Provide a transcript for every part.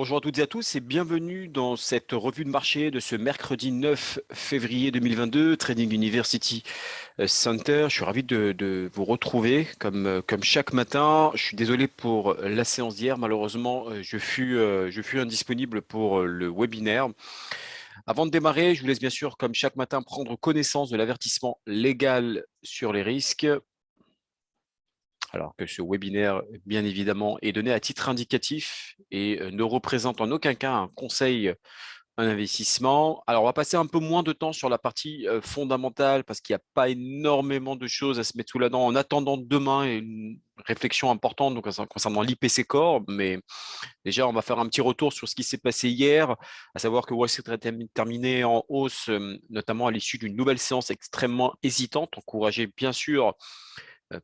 Bonjour à toutes et à tous et bienvenue dans cette revue de marché de ce mercredi 9 février 2022, Trading University Center. Je suis ravi de vous retrouver comme chaque matin. Je suis désolé pour la séance d'hier. Malheureusement, je fus indisponible pour le webinaire. Avant de démarrer, je vous laisse bien sûr, comme chaque matin, prendre connaissance de l'avertissement légal sur les risques. Alors que ce webinaire, bien évidemment, est donné à titre indicatif et ne représente en aucun cas un conseil, un investissement. Alors, on va passer un peu moins de temps sur la partie fondamentale parce qu'il n'y a pas énormément de choses à se mettre sous la dent en attendant demain et une réflexion importante donc, concernant l'IPC Core. Mais déjà, on va faire un petit retour sur ce qui s'est passé hier, à savoir que Wall Street a terminé en hausse, notamment à l'issue d'une nouvelle séance extrêmement hésitante, encouragée bien sûr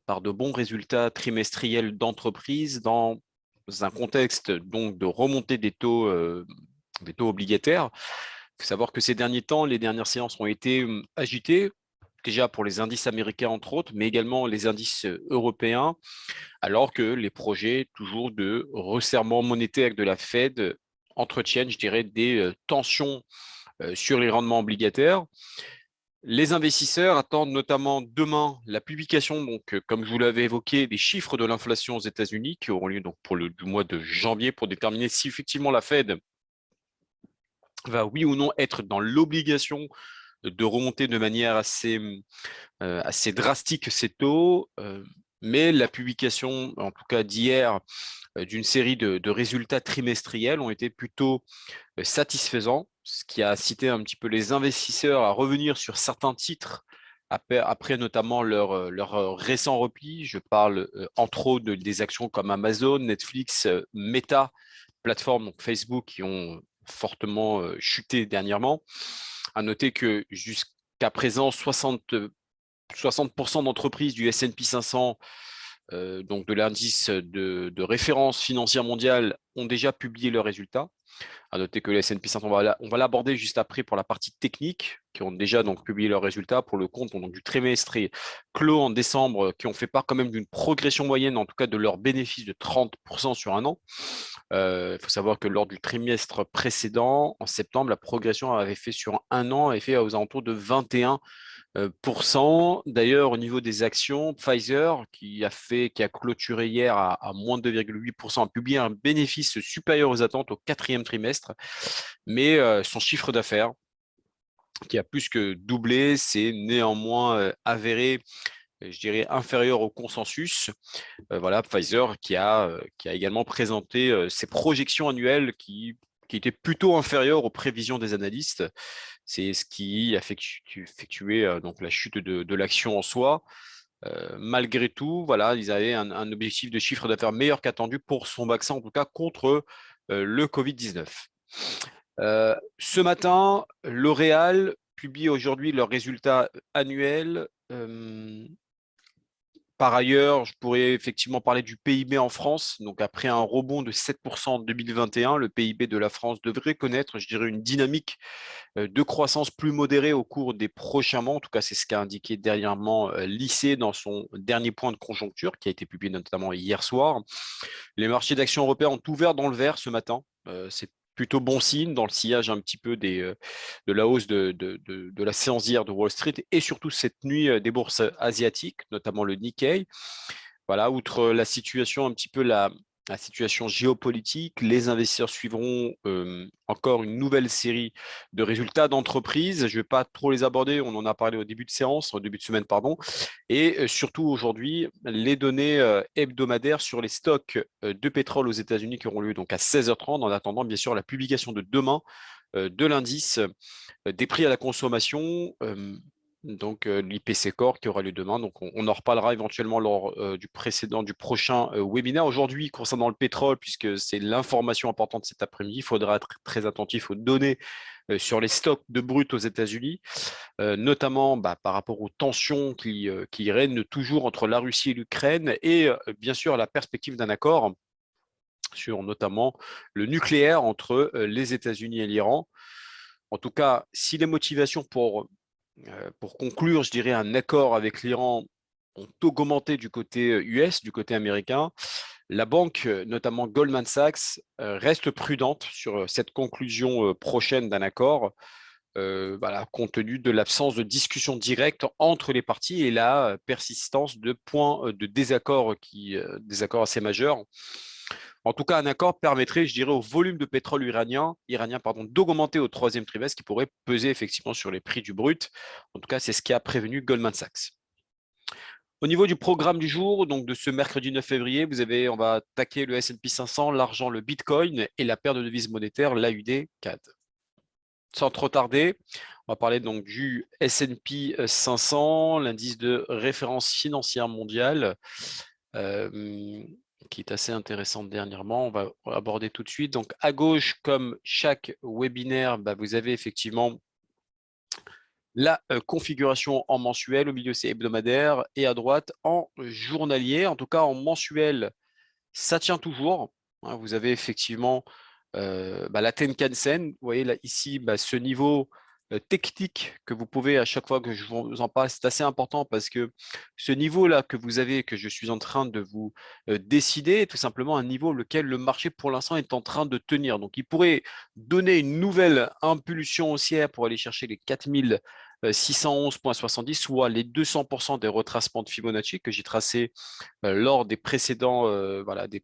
par de bons résultats trimestriels d'entreprise dans un contexte donc de remontée des taux obligataires. Il faut savoir que ces derniers temps, les dernières séances ont été agitées, déjà pour les indices américains entre autres, mais également les indices européens, alors que les projets toujours de resserrement monétaire de la Fed entretiennent, je dirais, des tensions sur les rendements obligataires. Les investisseurs attendent notamment demain la publication, donc, comme je vous l'avais évoqué, des chiffres de l'inflation aux États-Unis qui auront lieu donc pour le du mois de janvier pour déterminer si effectivement la Fed va oui ou non être dans l'obligation de remonter de manière assez drastique ces taux. Mais la publication, en tout cas d'hier, d'une série de résultats trimestriels ont été plutôt satisfaisant, ce qui a incité un petit peu les investisseurs à revenir sur certains titres après notamment leur récent repli. Je parle entre autres des actions comme Amazon, Netflix, Meta, plateforme donc Facebook qui ont fortement chuté dernièrement. À noter que jusqu'à présent, 60% d'entreprises du S&P 500, donc de l'indice de référence financière mondiale, ont déjà publié leurs résultats. À noter que les S&P 500, on va l'aborder juste après pour la partie technique, qui ont déjà donc publié leurs résultats pour le compte donc, du trimestre clos en décembre, qui ont fait part quand même d'une progression moyenne, en tout cas de leurs bénéfices de 30% sur un an. Il faut savoir que lors du trimestre précédent, en septembre, la progression avait fait sur un an, avait fait aux alentours de 21%. D'ailleurs, au niveau des actions, Pfizer, qui a clôturé hier à moins de 2,8%, a publié un bénéfice supérieur aux attentes au quatrième trimestre, mais son chiffre d'affaires, qui a plus que doublé, s'est néanmoins avéré, je dirais, inférieur au consensus. Voilà, Pfizer qui a également présenté ses projections annuelles qui étaient plutôt inférieures aux prévisions des analystes. C'est ce qui a effectué donc la chute de l'action en soi. Malgré tout, voilà, ils avaient un objectif de chiffre d'affaires meilleur qu'attendu pour son vaccin, en tout cas contre le Covid-19. Ce matin, L'Oréal publie aujourd'hui leurs résultats annuels. Par ailleurs, je pourrais effectivement parler du PIB en France. Donc, après un rebond de 7% en 2021, le PIB de la France devrait connaître, je dirais, une dynamique de croissance plus modérée au cours des prochains mois. En tout cas, c'est ce qu'a indiqué dernièrement l'ICE dans son dernier point de conjoncture qui a été publié notamment hier soir. Les marchés d'actions européens ont ouvert dans le vert ce matin. C'est plutôt bon signe dans le sillage un petit peu de la hausse de la séance d'hier de Wall Street et surtout cette nuit des bourses asiatiques, notamment le Nikkei. Voilà, outre la situation un petit peu la situation géopolitique, les investisseurs suivront encore une nouvelle série de résultats d'entreprises. Je ne vais pas trop les aborder, on en a parlé au début de séance, au début de semaine, pardon. Et surtout aujourd'hui, les données hebdomadaires sur les stocks de pétrole aux États-Unis qui auront lieu donc à 16h30, en attendant bien sûr la publication de demain de l'indice des prix à la consommation. Donc l'IPC Core qui aura lieu demain. Donc on en reparlera éventuellement lors du prochain webinaire. Aujourd'hui, concernant le pétrole, puisque c'est l'information importante cet après-midi, il faudra être très attentif aux données sur les stocks de brut aux États-Unis, notamment par rapport aux tensions qui règnent toujours entre la Russie et l'Ukraine, et bien sûr la perspective d'un accord sur notamment le nucléaire entre les États-Unis et l'Iran. En tout cas, si les motivations pour conclure, je dirais, un accord avec l'Iran ont augmenté du côté US, du côté américain, La banque, notamment Goldman Sachs, reste prudente sur cette conclusion prochaine d'un accord, voilà, compte tenu de l'absence de discussion directe entre les parties et la persistance de points de désaccord, désaccords assez majeurs. En tout cas, un accord permettrait, je dirais, au volume de pétrole iranien d'augmenter au troisième trimestre, qui pourrait peser effectivement sur les prix du brut. En tout cas, c'est ce qui a prévenu Goldman Sachs. Au niveau du programme du jour, donc de ce mercredi 9 février, on va attaquer le S&P 500, l'argent, le Bitcoin et la paire de devises monétaires, l'AUD CAD. Sans trop tarder, on va parler donc du S&P 500, l'indice de référence financière mondiale, qui est assez intéressante dernièrement. On va aborder tout de suite. Donc à gauche, comme chaque webinaire, vous avez effectivement la configuration en mensuel, au milieu c'est hebdomadaire, et à droite en journalier. En tout cas, en mensuel, ça tient toujours. Vous avez effectivement la Tenkan-sen. Vous voyez là, ici, ce niveau technique que vous pouvez, à chaque fois que je vous en parle, c'est assez important parce que ce niveau-là que vous avez, que je suis en train de vous décider, est tout simplement un niveau lequel le marché, pour l'instant, est en train de tenir. Donc, il pourrait donner une nouvelle impulsion haussière pour aller chercher les 4611,70, soit les 200% des retracements de Fibonacci que j'ai tracés lors des précédents, des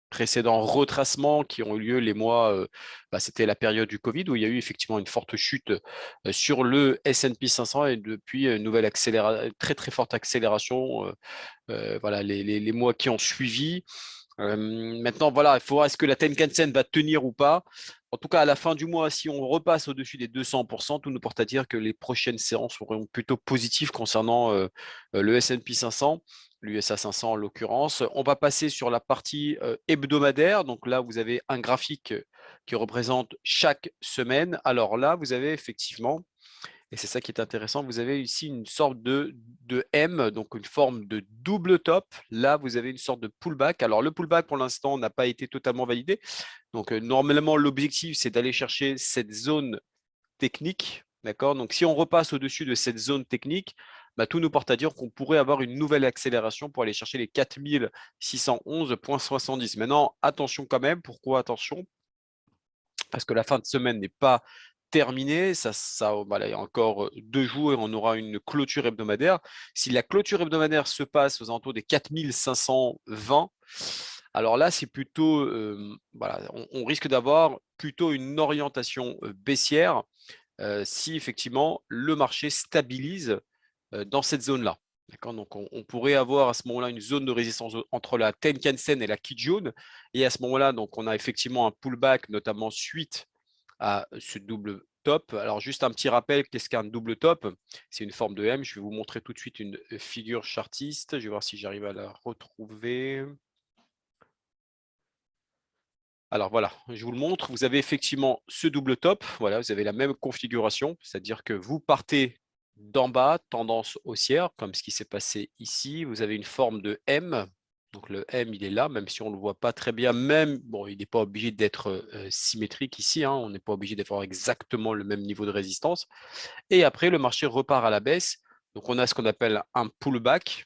précédents retracements qui ont eu lieu les mois, c'était la période du Covid où il y a eu effectivement une forte chute sur le S&P 500 et depuis une nouvelle très très forte accélération les mois qui ont suivi. Maintenant, voilà, il faudra, est-ce que la Tenkan-sen va tenir ou pas? En tout cas, à la fin du mois, si on repasse au-dessus des 200%, tout nous porte à dire que les prochaines séances seront plutôt positives concernant le S&P 500, l'USA 500 en l'occurrence. On va passer sur la partie hebdomadaire. Donc là, vous avez un graphique qui représente chaque semaine. Alors là, vous avez effectivement, et c'est ça qui est intéressant, vous avez ici une sorte de M, donc une forme de double top. Là, vous avez une sorte de pullback. Alors, le pullback, pour l'instant, n'a pas été totalement validé. Donc, normalement, l'objectif, c'est d'aller chercher cette zone technique. D'accord. Donc, si on repasse au-dessus de cette zone technique, tout nous porte à dire qu'on pourrait avoir une nouvelle accélération pour aller chercher les 4611,70. Maintenant, attention quand même. Pourquoi attention? Parce que la fin de semaine n'est pas terminée. Il y a encore 2 jours et on aura une clôture hebdomadaire. Si la clôture hebdomadaire se passe aux alentours des 4520, alors là, c'est plutôt, on risque d'avoir plutôt une orientation baissière si effectivement le marché stabilise dans cette zone-là. D'accord. Donc, on pourrait avoir à ce moment-là une zone de résistance entre la Tenkan-sen et la Kijun. Et à ce moment-là, donc, on a effectivement un pullback, notamment suite à ce double top. Alors, juste un petit rappel, qu'est-ce qu'un double top? C'est une forme de M. Je vais vous montrer tout de suite une figure chartiste. Je vais voir si j'arrive à la retrouver. Alors voilà, je vous le montre. Vous avez effectivement ce double top. Voilà, vous avez la même configuration, c'est-à-dire que vous partez d'en bas, tendance haussière, comme ce qui s'est passé ici. Vous avez une forme de M. Donc le M, il est là, même si on ne le voit pas très bien. Même, bon, il n'est pas obligé d'être symétrique ici. On n'est pas obligé d'avoir exactement le même niveau de résistance. Et après, le marché repart à la baisse. Donc on a ce qu'on appelle un pullback.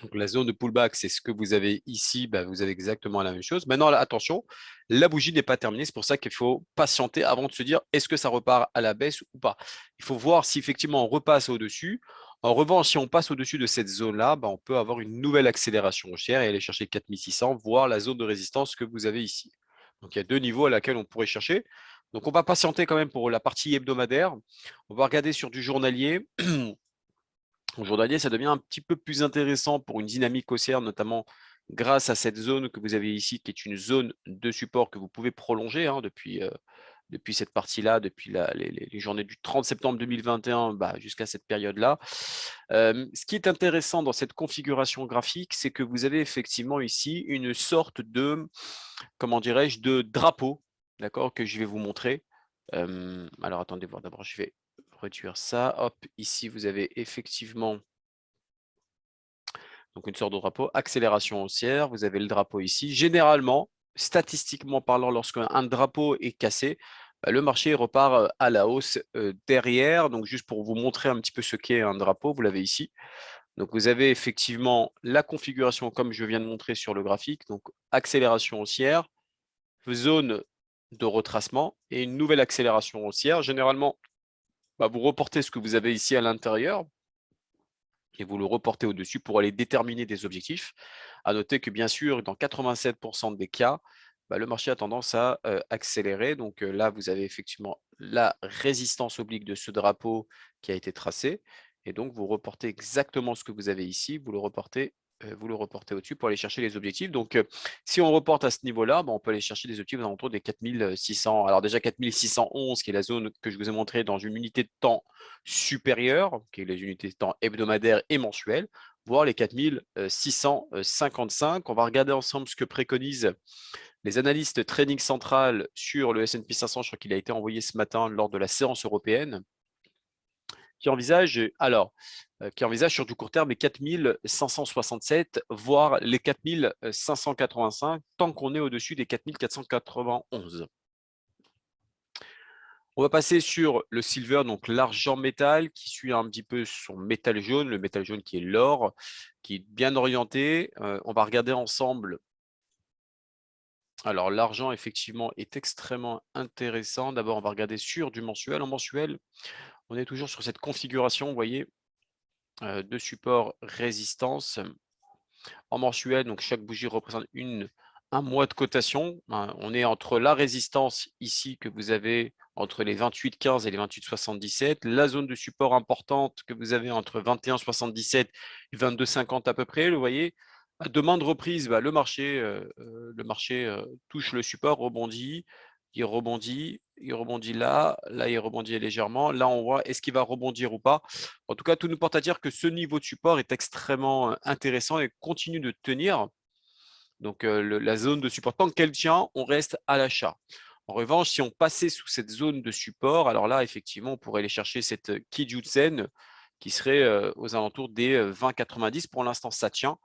Donc, la zone de pullback, c'est ce que vous avez ici. Vous avez exactement la même chose. Maintenant, là, attention, la bougie n'est pas terminée. C'est pour ça qu'il faut patienter avant de se dire est-ce que ça repart à la baisse ou pas. Il faut voir si effectivement on repasse au-dessus. En revanche, si on passe au-dessus de cette zone-là, on peut avoir une nouvelle accélération haussière et aller chercher 4600, voire la zone de résistance que vous avez ici. Donc, il y a 2 niveaux à laquelle on pourrait chercher. Donc, on va patienter quand même pour la partie hebdomadaire. On va regarder sur du journalier. Au journalier, ça devient un petit peu plus intéressant pour une dynamique haussière, notamment grâce à cette zone que vous avez ici, qui est une zone de support que vous pouvez prolonger depuis cette partie-là, depuis les journées du 30 septembre 2021 jusqu'à cette période-là. Ce qui est intéressant dans cette configuration graphique, c'est que vous avez effectivement ici une sorte de, comment dirais-je, de drapeau, d'accord, que je vais vous montrer. Alors, attendez voir, d'abord, je vais réduire ça. Hop, ici, vous avez effectivement donc une sorte de drapeau, accélération haussière. Vous avez le drapeau ici. Généralement, statistiquement parlant, lorsqu'un drapeau est cassé, le marché repart à la hausse derrière. Donc, juste pour vous montrer un petit peu ce qu'est un drapeau, vous l'avez ici. Donc, vous avez effectivement la configuration comme je viens de montrer sur le graphique. Donc, accélération haussière, zone de retracement et une nouvelle accélération haussière. Généralement, vous reportez ce que vous avez ici à l'intérieur et vous le reportez au-dessus pour aller déterminer des objectifs. À noter que bien sûr, dans 87% des cas, le marché a tendance à accélérer. Donc là, vous avez effectivement la résistance oblique de ce drapeau qui a été tracé. Et donc, vous reportez exactement ce que vous avez ici, vous le reportez au-dessus pour aller chercher les objectifs. Donc, si on reporte à ce niveau-là, on peut aller chercher des objectifs aux alentours des 4600. Alors déjà 4611, qui est la zone que je vous ai montrée dans une unité de temps supérieure, qui est les unités de temps hebdomadaires et mensuelles, voire les 4655. On va regarder ensemble ce que préconisent les analystes trading central sur le S&P 500. Je crois qu'il a été envoyé ce matin lors de la séance européenne, qui envisage sur du court terme les 4567, voire les 4585, tant qu'on est au-dessus des 4491. On va passer sur le silver, donc l'argent métal, qui suit un petit peu son métal jaune, le métal jaune qui est l'or, qui est bien orienté. On va regarder ensemble. Alors, l'argent, effectivement, est extrêmement intéressant. D'abord, on va regarder sur du mensuel. En mensuel, on est toujours sur cette configuration, vous voyez, de support résistance. En mensuel, donc chaque bougie représente un mois de cotation. On est entre la résistance ici que vous avez entre les 28,15 et les 28,77, la zone de support importante que vous avez entre 21,77 et 22,50 à peu près, vous voyez. À demande reprise, le marché touche le support, rebondit, il rebondit là il rebondit légèrement. Là, on voit est-ce qu'il va rebondir ou pas. En tout cas, tout nous porte à dire que ce niveau de support est extrêmement intéressant et continue de tenir. Donc, la zone de support, tant qu'elle tient, on reste à l'achat. En revanche, si on passait sous cette zone de support, alors là, effectivement, on pourrait aller chercher cette Kijutsen qui serait aux alentours des 20,90. Pour l'instant, ça tient.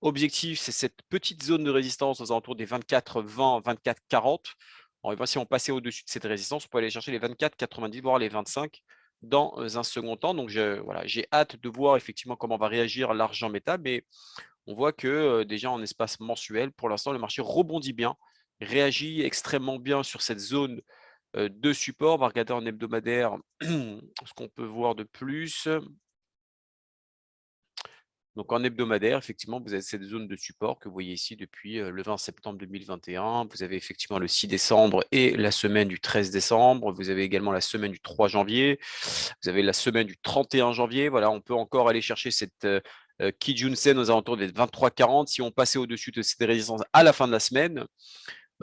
Objectif, c'est cette petite zone de résistance aux alentours des 24,20, 24,40. En revanche, si on passait au-dessus de cette résistance, on peut aller chercher les 24,90, voire les 25 dans un second temps. Donc, j'ai hâte de voir effectivement comment va réagir l'argent métal, mais on voit que déjà en espace mensuel, pour l'instant, le marché rebondit bien, réagit extrêmement bien sur cette zone de support. On va regarder en hebdomadaire ce qu'on peut voir de plus. Donc en hebdomadaire, effectivement, vous avez cette zone de support que vous voyez ici depuis le 20 septembre 2021. Vous avez effectivement le 6 décembre et la semaine du 13 décembre. Vous avez également la semaine du 3 janvier. Vous avez la semaine du 31 janvier. Voilà, on peut encore aller chercher cette Kijun-sen aux alentours des 23,40. Si on passait au-dessus de cette résistance à la fin de la semaine,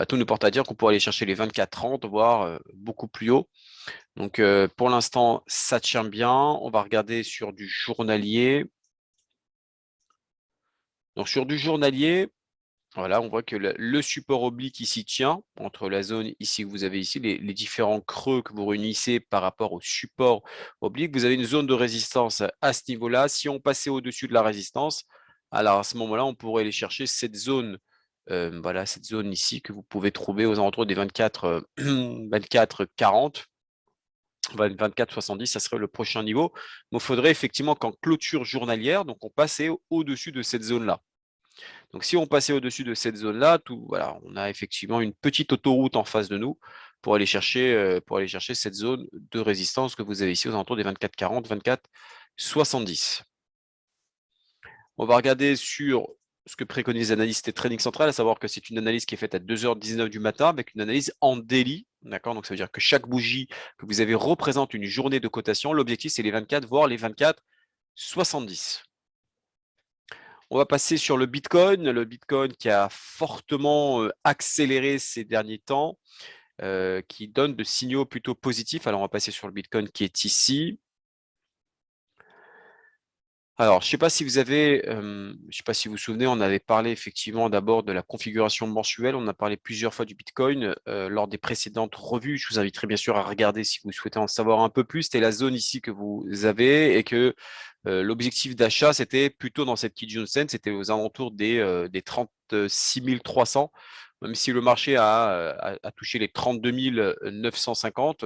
tout nous porte à dire qu'on pourrait aller chercher les 24,30, voire beaucoup plus haut. Donc pour l'instant, ça tient bien. On va regarder sur du journalier. Donc sur du journalier, voilà, on voit que le support oblique ici tient entre la zone ici que vous avez ici, les différents creux que vous réunissez par rapport au support oblique. Vous avez une zone de résistance à ce niveau-là. Si on passait au-dessus de la résistance, alors à ce moment-là, on pourrait aller chercher cette zone, voilà, cette zone ici que vous pouvez trouver aux alentours des 24, 24,40. 24,70, ça serait le prochain niveau. Mais il faudrait effectivement qu'en clôture journalière, donc on passait au-dessus de cette zone-là. Donc si on passait au-dessus de cette zone-là, voilà, on a effectivement une petite autoroute en face de nous pour aller chercher cette zone de résistance que vous avez ici aux alentours des 24,40, 24,70. On va regarder sur ce que préconisent les analystes et trading central, à savoir que c'est une analyse qui est faite à 2h19 du matin avec une analyse en daily. D'accord, donc ça veut dire que chaque bougie que vous avez représente une journée de cotation. L'objectif, c'est les 24, voire les 24,70. On va passer sur le Bitcoin qui a fortement accéléré ces derniers temps, qui donne de signaux plutôt positifs. Alors, on va passer sur le Bitcoin qui est ici. Alors, je ne sais pas si vous vous souvenez, on avait parlé effectivement d'abord de la configuration mensuelle. On a parlé plusieurs fois du Bitcoin lors des précédentes revues. Je vous inviterai bien sûr à regarder si vous souhaitez en savoir un peu plus. C'était la zone ici que vous avez et que l'objectif d'achat, c'était plutôt dans cette Kijun-sen, c'était aux alentours des 36 300. même si le marché a touché les 32 950,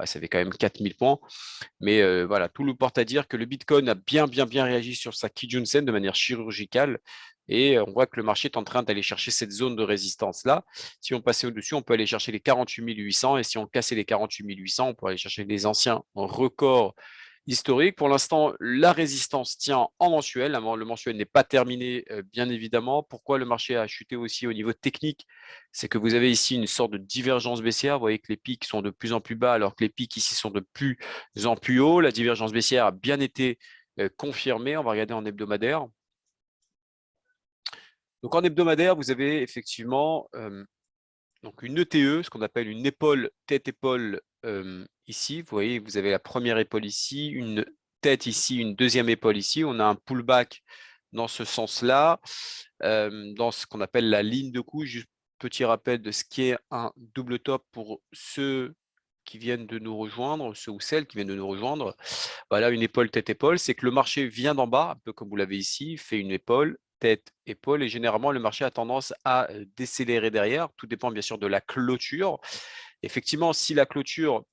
ça fait quand même 4000 points. Mais voilà, tout le porte à dire que le Bitcoin a bien réagi sur sa Kijun-sen de manière chirurgicale. Et on voit que le marché est en train d'aller chercher cette zone de résistance-là. Si on passait au-dessus, on peut aller chercher les 48 800. Et si on cassait les 48 800, on peut aller chercher les anciens records historiques. Pour l'instant, la résistance tient en mensuel. Le mensuel n'est pas terminé, bien évidemment. Pourquoi le marché a chuté aussi au niveau technique? C'est que vous avez ici une sorte de divergence baissière. Vous voyez que les pics sont de plus en plus bas, alors que les pics ici sont de plus en plus hauts. La divergence baissière a bien été confirmée. On va regarder en hebdomadaire. Donc en hebdomadaire, vous avez effectivement donc une ETE, ce qu'on appelle une épaule, tête-épaule ici. Vous voyez, vous avez la première épaule ici, une tête ici, une deuxième épaule ici. On a un pullback dans ce sens-là, dans ce qu'on appelle la ligne de couche. Juste petit rappel de ce qui est un double top pour ceux qui viennent de nous rejoindre, ceux ou celles qui viennent de nous rejoindre. Voilà, une épaule, tête-épaule, c'est que le marché vient d'en bas, un peu comme vous l'avez ici, fait une épaule, tête, épaule, et généralement le marché a tendance à décélérer derrière. Tout dépend bien sûr de la clôture. Effectivement, si la clôture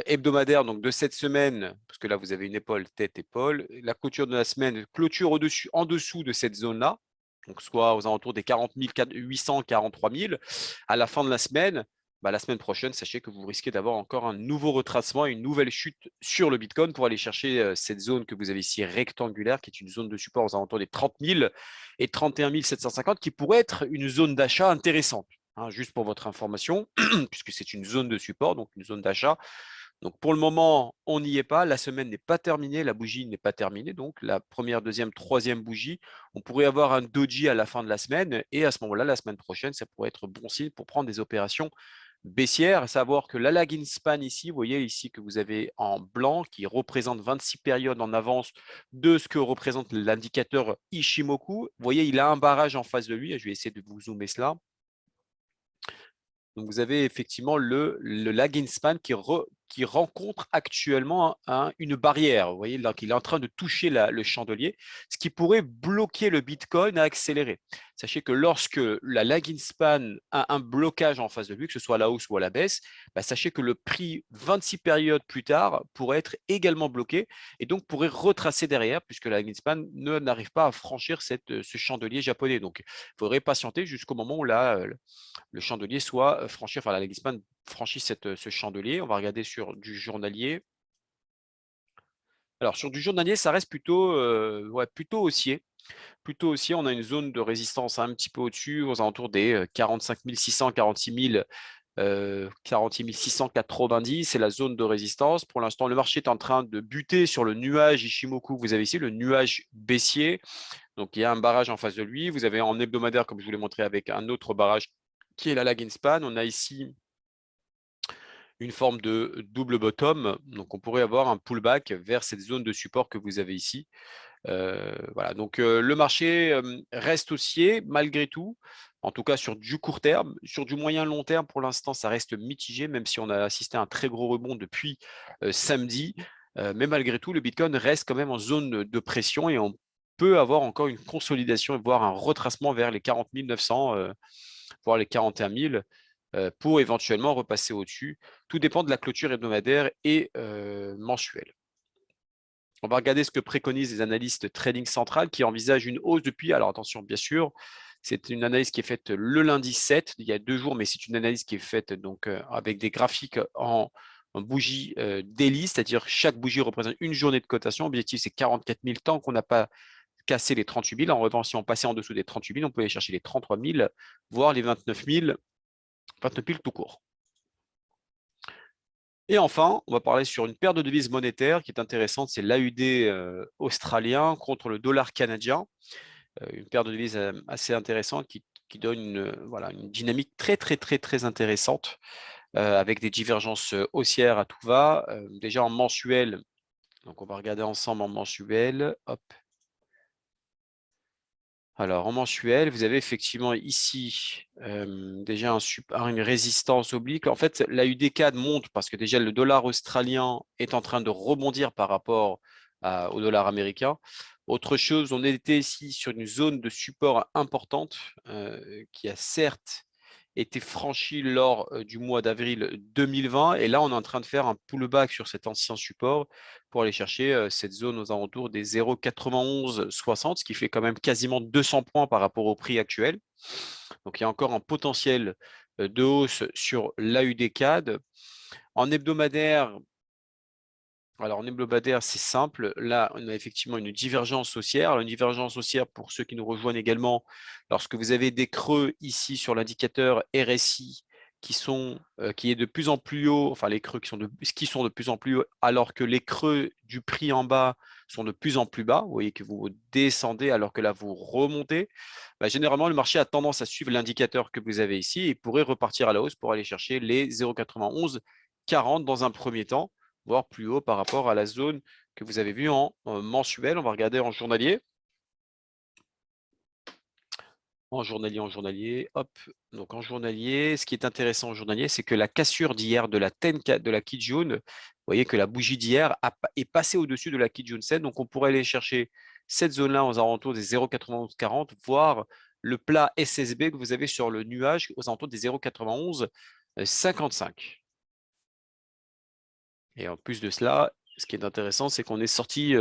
hebdomadaire donc de cette semaine, parce que là vous avez une épaule, tête, épaule, la clôture de la semaine, clôture au-dessus, en dessous de cette zone-là, donc soit aux alentours des 40 800, 43 000, à la fin de la semaine, la semaine prochaine, sachez que vous risquez d'avoir encore un nouveau retracement, une nouvelle chute sur le Bitcoin pour aller chercher cette zone que vous avez ici rectangulaire, qui est une zone de support aux alentours des 30 000 et 31 750, qui pourrait être une zone d'achat intéressante. Juste pour votre information, puisque c'est une zone de support, donc une zone d'achat. Donc pour le moment, on n'y est pas. La semaine n'est pas terminée, la bougie n'est pas terminée. Donc la première, deuxième, troisième bougie, on pourrait avoir un doji à la fin de la semaine. Et à ce moment-là, la semaine prochaine, ça pourrait être bon signe pour prendre des opérations baissières. À savoir que la lagging span ici, vous voyez ici que vous avez en blanc qui représente 26 périodes en avance de ce que représente l'indicateur Ishimoku. Vous voyez, il a un barrage en face de lui. Je vais essayer de vous zoomer cela. Donc, vous avez effectivement le lagging span qui rencontre actuellement une barrière. Vous voyez, donc il est en train de toucher le chandelier, ce qui pourrait bloquer le Bitcoin à accélérer. Sachez que lorsque la lagging span a un blocage en face de lui, que ce soit à la hausse ou à la baisse, sachez que le prix 26 périodes plus tard pourrait être également bloqué et donc pourrait retracer derrière puisque la lagging span n'arrive pas à franchir ce chandelier japonais. Donc, il faudrait patienter jusqu'au moment où le chandelier soit franchi, enfin la Legispan franchit ce chandelier. On va regarder sur du journalier. Alors sur du journalier, ça reste plutôt, plutôt haussier. Plutôt haussier, on a une zone de résistance un petit peu au-dessus, aux alentours des 45 600, 46 690, c'est la zone de résistance. Pour l'instant, le marché est en train de buter sur le nuage Ishimoku. Vous avez ici le nuage baissier. Donc, il y a un barrage en face de lui. Vous avez en hebdomadaire, comme je vous l'ai montré, avec un autre barrage qui est la lagging span. On a ici une forme de double bottom. Donc, on pourrait avoir un pullback vers cette zone de support que vous avez ici. Voilà. Donc, le marché reste haussier malgré tout. En tout cas, sur du court terme. Sur du moyen long terme, pour l'instant, ça reste mitigé, même si on a assisté à un très gros rebond depuis samedi. Mais malgré tout, le Bitcoin reste quand même en zone de pression et on peut avoir encore une consolidation et voire un retracement vers les 40 900, voire les 41 000 pour éventuellement repasser au-dessus. Tout dépend de la clôture hebdomadaire et mensuelle. On va regarder ce que préconisent les analystes trading central qui envisagent une hausse depuis. Alors attention, bien sûr, c'est une analyse qui est faite le lundi 7, il y a 2 jours, mais c'est une analyse qui est faite donc avec des graphiques en bougie daily, c'est-à-dire chaque bougie représente une journée de cotation. L'objectif, c'est 44 000 tant qu'on n'a pas cassé les 38 000. En revanche, si on passait en dessous des 38 000, on peut aller chercher les 33 000, voire les 29 000 tout court. Et enfin, on va parler sur une paire de devises monétaires qui est intéressante, c'est l'AUD australien contre le dollar canadien. Une paire de devises assez intéressante qui donne une dynamique très intéressante avec des divergences haussières à tout va. Déjà en mensuel, donc on va regarder ensemble en mensuel. Hop. Alors, en mensuel, vous avez effectivement ici déjà une résistance oblique. En fait, la UD4 monte parce que déjà le dollar australien est en train de rebondir par rapport au dollar américain. Autre chose, on était ici sur une zone de support importante qui a certes été franchi lors du mois d'avril 2020. Et là, on est en train de faire un pullback sur cet ancien support pour aller chercher cette zone aux alentours des 0,9160, ce qui fait quand même quasiment 200 points par rapport au prix actuel. Donc, il y a encore un potentiel de hausse sur l'AUD-CAD. En hebdomadaire, alors en hebdomadaire, c'est simple. Là, on a effectivement une divergence haussière. Alors, une divergence haussière, pour ceux qui nous rejoignent également, lorsque vous avez des creux ici sur l'indicateur RSI qui est de plus en plus haut, enfin les creux qui sont de plus en plus haut, alors que les creux du prix en bas sont de plus en plus bas. Vous voyez que vous descendez alors que là, vous remontez. Bah, généralement, le marché a tendance à suivre l'indicateur que vous avez ici et pourrait repartir à la hausse pour aller chercher les 0,9140 dans un premier temps, voire plus haut par rapport à la zone que vous avez vue en mensuel. On va regarder en journalier. En journalier, hop. Donc en journalier, ce qui est intéressant en journalier, c'est que la cassure d'hier de la Kijun, vous voyez que la bougie d'hier est passée au-dessus de la Kijun Sen. Donc on pourrait aller chercher cette zone-là aux alentours des 0,9140, voire le plat SSB que vous avez sur le nuage aux alentours des 0,9155. Et en plus de cela, ce qui est intéressant, c'est qu'on est sorti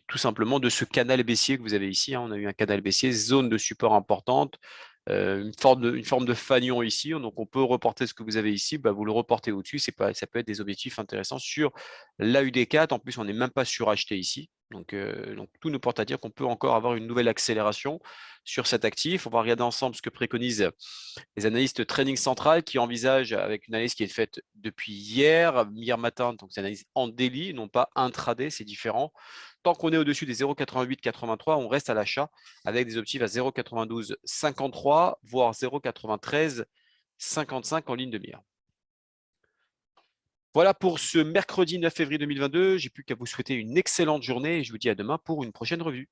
tout simplement de ce canal baissier que vous avez ici. On a eu un canal baissier, zone de support importante, une forme de fanion ici. Donc, on peut reporter ce que vous avez ici. Vous le reportez au-dessus. Ça peut être des objectifs intéressants sur l'AUD4. En plus, on n'est même pas suracheté ici. Donc, tout nous porte à dire qu'on peut encore avoir une nouvelle accélération sur cet actif. On va regarder ensemble ce que préconisent les analystes trading central qui envisagent, avec une analyse qui est faite depuis hier matin, donc c'est une analyse en daily, non pas intraday, c'est différent. Tant qu'on est au-dessus des 0,8883, on reste à l'achat avec des objectifs à 0,9253, voire 0,9355 en ligne de mire. Voilà pour ce mercredi 9 février 2022. J'ai plus qu'à vous souhaiter une excellente journée et je vous dis à demain pour une prochaine revue.